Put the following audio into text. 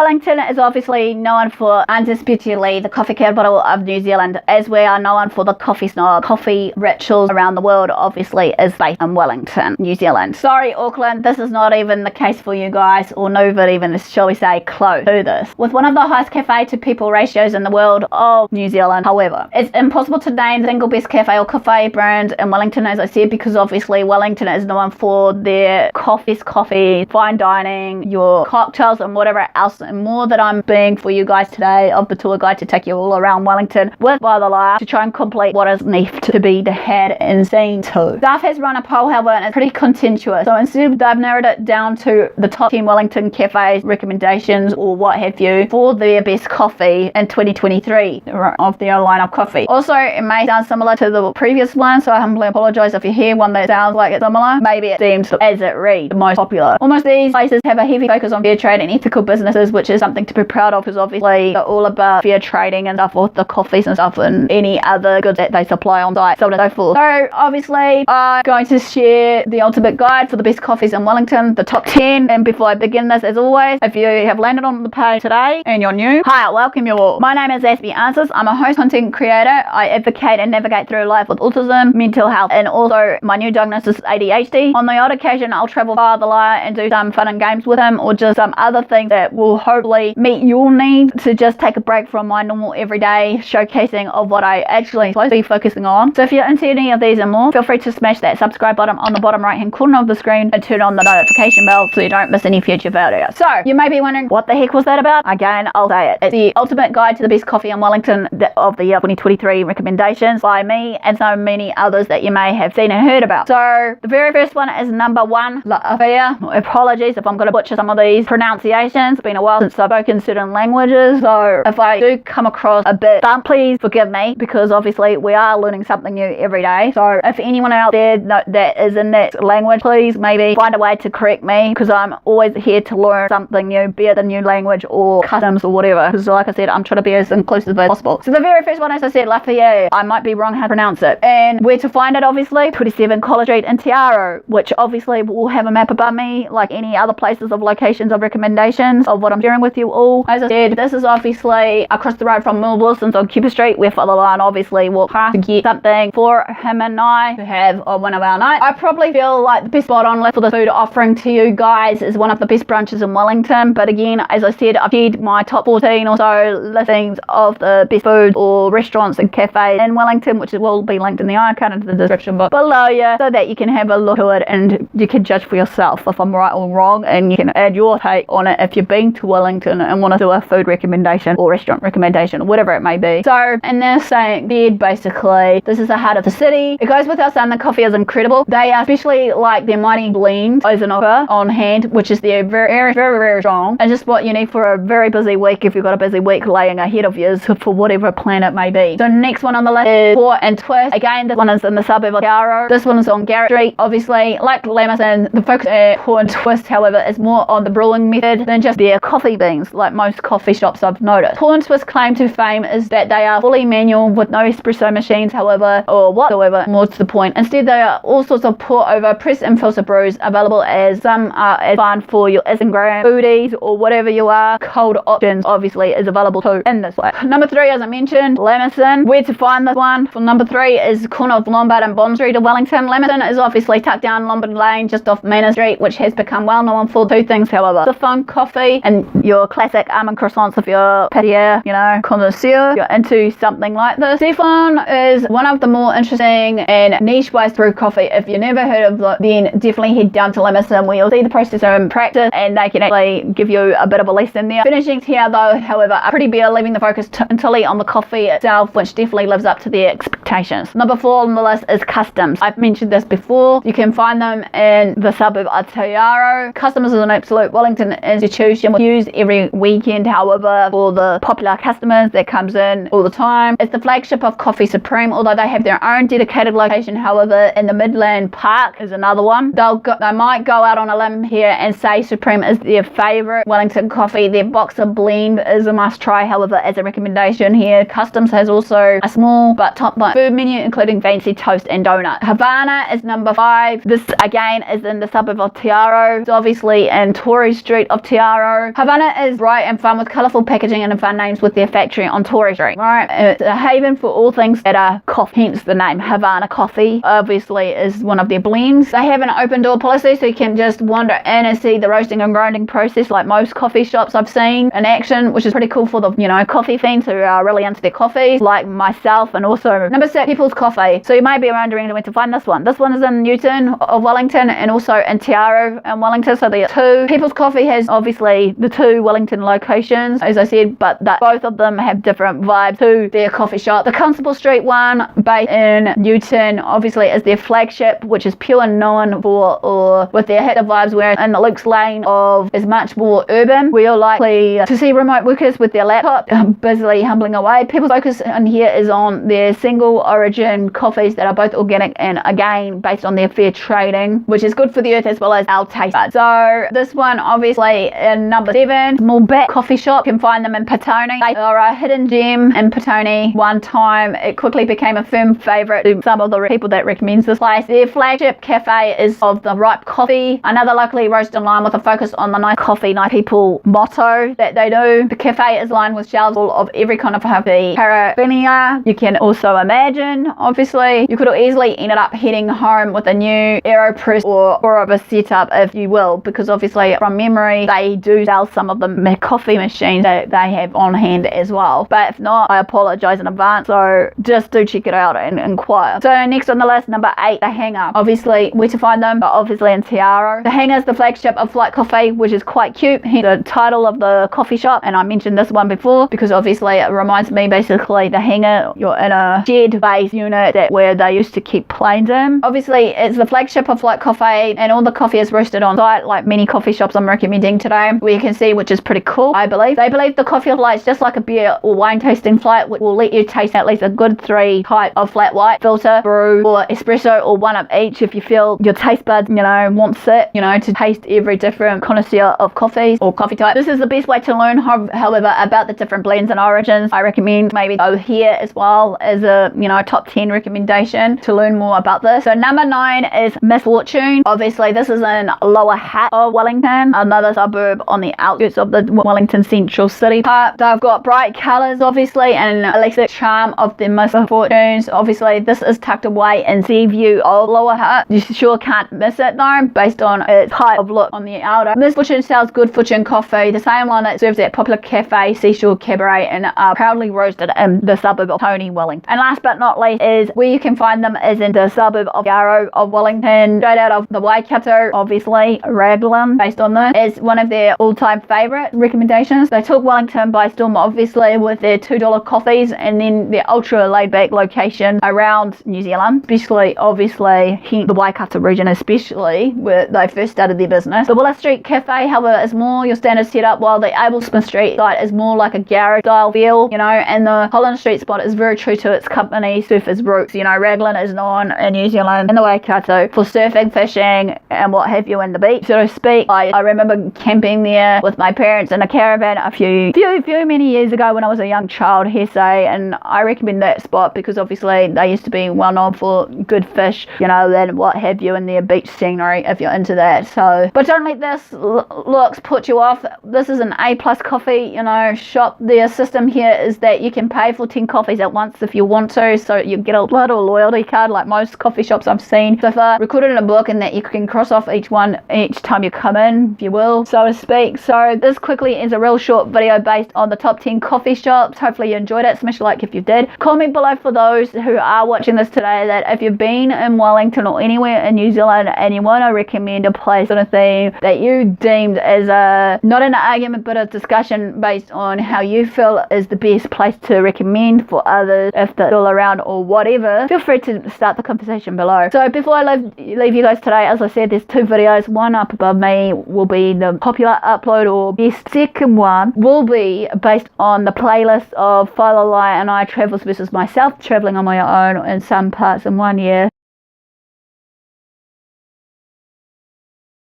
Wellington is obviously known for indisputably the coffee capital of New Zealand, as we are known for the coffee snob. Coffee rituals around the world obviously is based in Wellington, New Zealand. Sorry Auckland, this is not even the case for you guys, or not even, shall we say, close to this. With one of the highest cafe to people ratios in the world of New Zealand, however, it's impossible to name the single best cafe or cafe brand in Wellington, as I said, because obviously Wellington is known for their coffee, fine dining, your cocktails and whatever else and more that I'm being for you guys today of the tour guide to take you all around Wellington with FireTheLier to try and complete what is left to be the had and seen to. Staff has run a poll, however, and it's pretty contentious. So instead they've narrowed it down to the top 10 Wellington cafes recommendations or what have you for their best coffee in 2023 of their line of coffee. Also, it may sound similar to the previous one, so I humbly apologise if you hear one that sounds like it's similar. Maybe it seems as it reads the most popular. Almost these places have a heavy focus on fair trade and ethical businesses, which is something to be proud of, because obviously they're all about fair trading and stuff with the coffees and stuff and any other goods that they supply on site, so on and so forth. So obviously I'm going to share the ultimate guide for the best coffees in Wellington, the top 10. And before I begin this, as always, if you have landed on the page today and you're new, hi, welcome you all. My name is Aspie. I'm a host, content creator. I advocate and navigate through life with autism, mental health, and also my new diagnosis is ADHD. On the odd occasion, I'll travel FireTheLier and do some fun and games with him, or just some other things that will hopefully meet your needs to just take a break from my normal everyday showcasing of what I actually supposed to be focusing on. So if you're into any of these and more, feel free to smash that subscribe button on the bottom right hand corner of the screen and turn on the notification bell so you don't miss any future videos. So you may be wondering, what the heck was that about? Again, I'll say it. It's the ultimate guide to the best coffee in Wellington of the year 2023 recommendations by me and so many others that you may have seen and heard about. So the very first one is number 1, Aspie. Apologies if I'm going to butcher some of these pronunciations. It's been a while since I've spoken certain languages, so if I do come across a bit dumb, please forgive me, because obviously we are learning something new every day. So if anyone out there that is in that language, please maybe find a way to correct me, because I'm always here to learn something new, be it a new language or customs or whatever, because like I said, I'm trying to be as inclusive as possible. So the very first one, as I said, Lafayette, I might be wrong how to pronounce it, and where to find it, obviously 27 College Street in Te Aro, which obviously will have a map above me like any other places of locations of recommendations of what I'm sharing with you all. As I said, this is obviously across the road from Mill Wilson's on Cooper Street, where FireTheLier obviously will pass to get something for him and I to have on one of our nights. I probably feel like the best spot on list for the food offering to you guys is one of the best brunches in Wellington, but again, as I said, I've shared my top 14 or so listings of the best food or restaurants and cafes in Wellington, which will be linked in the icon in the description box below you, so that you can have a look at it and you can judge for yourself if I'm right or wrong, and you can add your take on it if you've been to Wellington and want to do a food recommendation or restaurant recommendation or whatever it may be. So, and they're saying basically this is the heart of the city. It goes without saying the coffee is incredible. They are especially like their mighty blend Ozenova on hand, which is their very strong, and just what you need for a very busy week if you've got a busy week laying ahead of you for whatever plan it may be. So next one on the list is Pour and Twist. Again, this one is in the suburb of Te Aro. This one is on Garrett Street. Obviously, like Lamison, the focus at Pour and Twist, however, is more on the brewing method than just their coffee beans, like most coffee shops I've noticed. Pour and Twist claim to fame is that they are fully manual with no espresso machines, however, or whatsoever, more to the point. Instead, there are all sorts of pour over, press and filter brews available, as some are as fun for your Instagram foodies or whatever you are. Cold options obviously is available too in this way. Number 3, as I mentioned, Lamison. Where to find this one? For number 3 is corner of Lombard and Bond Street of Wellington. Lamison is obviously tucked down Lombard Lane just off Manor Street, which has become well known for 2 things, however: the fun coffee and your classic almond croissants if you're patier, you know, connoisseur, you're into something like this. Stefan is one of the more interesting and niche ways to brew coffee. If you've never heard of it, then definitely head down to Lamison, where you'll see the process in practice and they can actually give you a bit of a lesson there. Finishings here though, however, are pretty bare, leaving the focus entirely on the coffee itself, which definitely lives up to their expectations. Number 4 on the list is Customs. I've mentioned this before. You can find them in the suburb of Te Aro. Customs is an absolute Wellington institution used every weekend, however, for the popular customers that comes in all the time. It's the flagship of Coffee Supreme, although they have their own dedicated location, however, in the Midland Park is another one. They might go out on a limb here and say Supreme is their favourite Wellington coffee. Their Boxer blend is a must try, however, as a recommendation here. Customs has also a small but top food menu, including fancy toast and donut. Havana is number 5. This again is in the suburb of Te Aro. It's obviously in Tory Street of Te Aro. Havana Runner is bright and fun with colourful packaging and fun names with their factory on Tory Street. Right, it's a haven for all things that are coffee, hence the name Havana Coffee. Obviously is one of their blends. They have an open door policy, so you can just wander in and see the roasting and grinding process like most coffee shops I've seen in action, which is pretty cool for the, you know, coffee fiends who are really into their coffee, like myself. And also number 6, People's Coffee. So you may be wondering where to find this one. This one is in Newton of Wellington and also in Te Aro in Wellington. So there are two. People's Coffee has obviously the two Wellington locations, as I said, but that both of them have different vibes to their coffee shop. The Constable Street one, based in Newton, obviously is their flagship, which is pure known for, or with their hit of vibes, where in the Luke's Lane of is much more urban, where you're likely to see remote workers with their laptop busily humbling away. People's focus in here is on their single origin coffees that are both organic and again based on their fair trading, which is good for the earth as well as our taste buds. So this one obviously in number 7, Small Bat Coffee Shop. You can find them in Petone. They are a hidden gem in Petone. One time it quickly became a firm favourite to some of the people that recommends this place. Their flagship cafe is of the ripe coffee, another locally roasted line with a focus on the nice coffee, nice people motto that they do. The cafe is lined with shelves full of every kind of coffee paraphernalia you can also imagine. Obviously you could easily end up heading home with a new AeroPress or of a setup, if you will, because obviously from memory they do sell some of the coffee machines that they have on hand as well, but if not, I apologize in advance, so just do check it out and inquire. So next on the list, number 8, The Hanger. Obviously where to find them, but obviously in Te Aro. The Hanger is the flagship of Flight Coffee, which is quite cute, hence the title of the coffee shop, and I mentioned this one before because obviously it reminds me basically the Hanger, you're in a shed based unit that where they used to keep planes in. Obviously it's the flagship of Flight Coffee, and all the coffee is roasted on site like many coffee shops I'm recommending today, where you can see, which is pretty cool. I believe they believe the coffee of light is just like a beer or wine tasting flight, which will let you taste at least a good 3 type of flat white, filter, brew or espresso, or one of each if you feel your taste buds, you know, wants it, you know, to taste every different connoisseur of coffees or coffee type. This is the best way to learn, however, about the different blends and origins. I recommend maybe go here as well as a, you know, top 10 recommendation to learn more about this. So number 9 is Misfortune. Obviously this is in Lower Hat of Wellington, another suburb on the outskirts of the Wellington Central City part. They've got bright colours obviously and electric charm of the Misfortunes. Obviously this is tucked away in sea view of Lower Hat. You sure can't miss it though, based on its height of look on the outer. Misfortune sells good fortune coffee, the same one that serves at popular cafe Seashore Cabaret, and are proudly roasted in the suburb of Tony, Wellington. And last but not least is where you can find them is in the suburb of Yarrow of Wellington, straight out of the Waikato, obviously Raglan, based on this, is one of their all-time favourite recommendations. They took Wellington by storm obviously with their $2 coffees, and then their ultra laid-back location around New Zealand, especially obviously the Waikato region, especially where they first started their business. The Willa Street Cafe, however, is more your standard setup, while the Ablesmith Street site is more like a garage style feel, you know, and the Holland Street spot is very true to its company surfers roots. You know, Raglan is known in New Zealand and the Waikato for surfing, fishing and what have you in the beach, so to speak. I remember camping there with my parents in a caravan a few many years ago when I was a young child, hearsay, and I recommend that spot because obviously they used to be well known for good fish, you know, and what have you in their beach scenery if you're into that. So, but don't let this looks put you off. This is an A+ coffee, you know, shop. Their system here is that you can pay for 10 coffees at once if you want to, so you get a little loyalty card like most coffee shops I've seen so far, recorded in a book, and that you can cross off each one each time you come in, if you will, so to speak. So this quickly is a real short video based on the top 10 coffee shops. Hopefully you enjoyed it. Smash a like if you did. Comment below for those who are watching this today that if you've been in Wellington or anywhere in New Zealand and you want to recommend a place on a theme that you deemed as a, not an argument but a discussion based on how you feel is the best place to recommend for others, if they're still around or whatever, feel free to start the conversation below. So before I leave you guys today, as I said, there's 2 videos. One up above me will be the popular upload or best. Second one will be based on the playlist of FireTheLier and I travels versus myself traveling on my own in some parts in 1 year.